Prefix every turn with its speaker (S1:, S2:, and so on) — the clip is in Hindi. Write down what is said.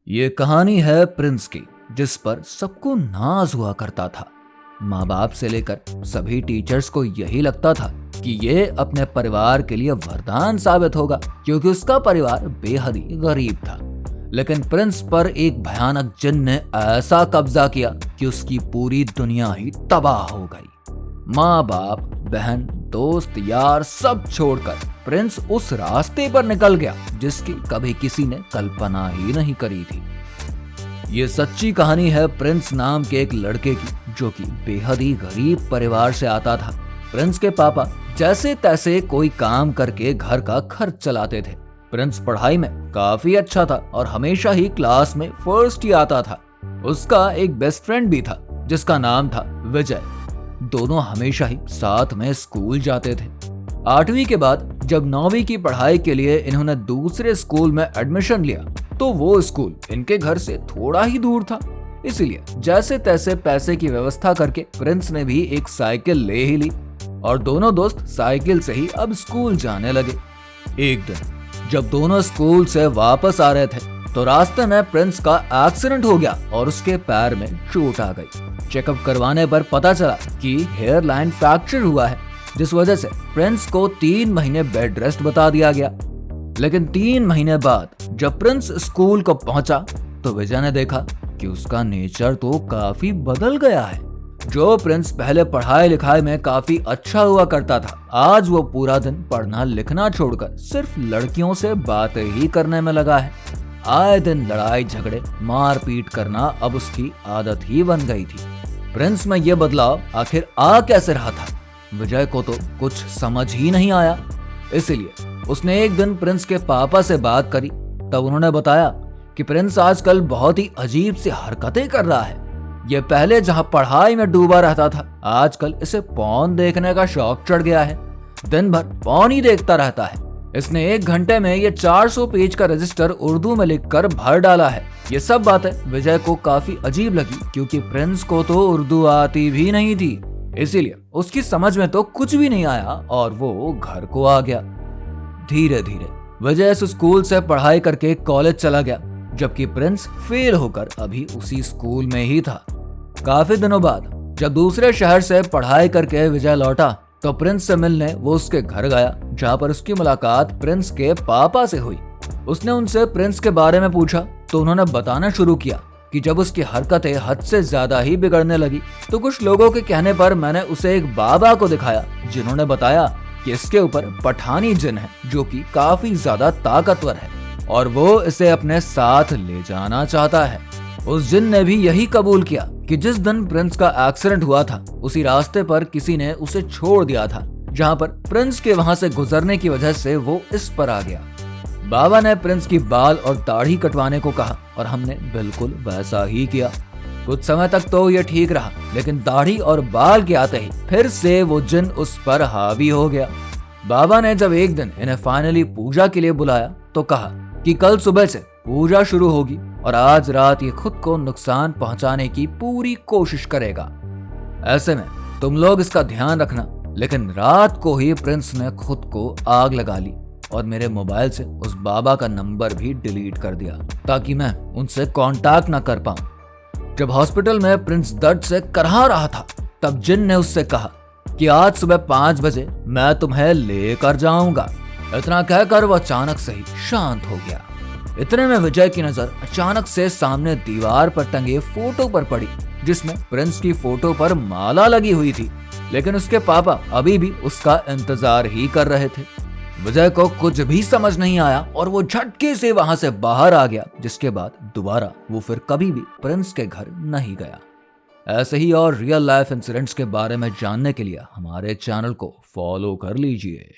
S1: ये कहानी है प्रिंस की, जिस पर सबको नाज हुआ करता था। माँ बाप से लेकर सभी टीचर्स को यही लगता था कि ये अपने परिवार के लिए वरदान साबित होगा, क्योंकि उसका परिवार बेहद ही गरीब था। लेकिन प्रिंस पर एक भयानक जिन ने ऐसा कब्जा किया कि उसकी पूरी दुनिया ही तबाह हो गई। माँ बाप, बहन, दोस्त, यार सब छोड़कर प्रिंस उस रास्ते पर निकल गया जिसकी कभी किसी ने कल्पना ही नहीं करी थी। ये सच्ची कहानी है प्रिंस नाम के एक लड़के की, जो कि बेहद ही गरीब परिवार से आता था। प्रिंस के पापा जैसे तैसे कोई काम करके घर का खर्च चलाते थे। प्रिंस पढ़ाई में काफी अच्छा था और हमेशा ही क्लास में फर्स्ट ही आता था। उसका एक बेस्ट फ्रेंड भी था जिसका नाम था विजय। दोनों हमेशा ही साथ में स्कूल जाते थे। 8वीं के बाद जब 9वीं की पढ़ाई के लिए इन्होंने दूसरे स्कूल में एडमिशन लिया, तो वो स्कूल इनके घर से थोड़ा ही दूर था। इसीलिए जैसे तैसे पैसे की व्यवस्था करके प्रिंस ने भी एक साइकिल ले ही ली और दोनों दोस्त साइकिल से ही अब स्कूल जाने लगे। एक दिन जब दोनों स्कूल से वापस आ रहे थे, तो रास्ते में प्रिंस का एक्सीडेंट हो गया और उसके पैर में चोट आ गई। चेकअप करवाने पर पता चला कि हेयर लाइन फ्रैक्चर हुआ है, जिस वजह से प्रिंस को 3 महीने बेड रेस्ट बता दिया गया। लेकिन 3 महीने बाद जब प्रिंस स्कूल को पहुंचा, तो विजय ने देखा कि उसका नेचर तो काफी बदल गया है। जो प्रिंस पहले पढ़ाई लिखाई में काफी अच्छा हुआ करता था, आज वो पूरा दिन पढ़ना लिखना छोड़कर सिर्फ लड़कियों से बातें ही करने में लगा है। आए दिन लड़ाई झगड़े मारपीट करना अब उसकी आदत ही बन गई थी। प्रिंस में यह बदलाव आखिर आ कैसे रहा था, विजय को तो कुछ समझ ही नहीं आया। इसलिए उसने एक दिन प्रिंस के पापा से बात करी। तब उन्होंने बताया कि प्रिंस आजकल बहुत ही अजीब सी हरकतें कर रहा है। ये पहले जहां पढ़ाई में डूबा रहता था, आजकल इसे पॉर्न देखने का शौक चढ़ गया है। दिन भर पॉर्न ही देखता रहता है। इसने 1 घंटे में ये 400 पेज का रजिस्टर उर्दू में लिखकर भर डाला है। ये सब बातें विजय को काफी अजीब लगी, क्योंकि प्रिंस को तो उर्दू आती भी नहीं थी। इसीलिए उसकी समझ में तो कुछ भी नहीं आया और वो घर को आ गया। धीरे धीरे विजय इस स्कूल से पढ़ाई करके कॉलेज चला गया, जबकि प्रिंस फेल होकर अभी उसी स्कूल में ही था। काफी दिनों बाद जब दूसरे शहर से पढ़ाई करके विजय लौटा, तो प्रिंस से मिलने वो उसके घर गया, जहाँ पर उसकी मुलाकात प्रिंस के पापा से हुई। उसने उनसे प्रिंस के बारे में पूछा, तो उन्होंने बताना शुरू किया कि जब उसकी हरकतें हद से ज्यादा ही बिगड़ने लगी, तो कुछ लोगों के कहने पर मैंने उसे एक बाबा को दिखाया, जिन्होंने बताया कि इसके ऊपर पठानी जिन है, जो कि काफी ज्यादा ताकतवर है और वो इसे अपने साथ ले जाना चाहता है। उस जिन ने भी यही कबूल किया कि जिस दिन प्रिंस का एक्सीडेंट हुआ था, उसी रास्ते पर किसी ने उसे छोड़ दिया था, जहां पर प्रिंस के वहां से गुजरने की वजह से वो इस पर आ गया। बाबा ने प्रिंस की बाल और दाढ़ी कटवाने को कहा और हमने बिल्कुल वैसा ही किया। कुछ समय तक तो ये ठीक रहा, लेकिन दाढ़ी और बाल के आते ही फिर से वो जिन उस पर हावी हो गया। बाबा ने जब एक दिन इन्हें फाइनली पूजा के लिए बुलाया, तो कहा कि कल सुबह से पूजा शुरू होगी और आज रात ये खुद को नुकसान पहुंचाने की पूरी कोशिश करेगा। ऐसे में तुम लोग इसका ध्यान रखना। लेकिन रात को ही प्रिंस ने खुद को आग लगा ली और मेरे मोबाइल से उस बाबा का नंबर भी डिलीट कर दिया, ताकि मैं उनसे कांटेक्ट ना कर पाऊं। जब हॉस्पिटल में प्रिंस दर्द से करहा रहा था, तब जिन ने उससे कहा कि आज सुबह 5 बजे मैं तुम्हें लेकर जाऊंगा। इतना कहकर वो अचानक से ही शांत हो गया। इतने में विजय की नजर अचानक से सामने दीवार पर टंगे फोटो पर पड़ी, जिसमें प्रिंस की फोटो पर माला लगी हुई थी। लेकिन उसके पापा अभी भी उसका इंतजार ही कर रहे थे। विजय को कुछ भी समझ नहीं आया और वो झटके से वहां से बाहर आ गया, जिसके बाद दोबारा वो फिर कभी भी प्रिंस के घर नहीं गया। ऐसे ही और रियल लाइफ इंसिडेंट्स के बारे में जानने के लिए हमारे चैनल को फॉलो कर लीजिए।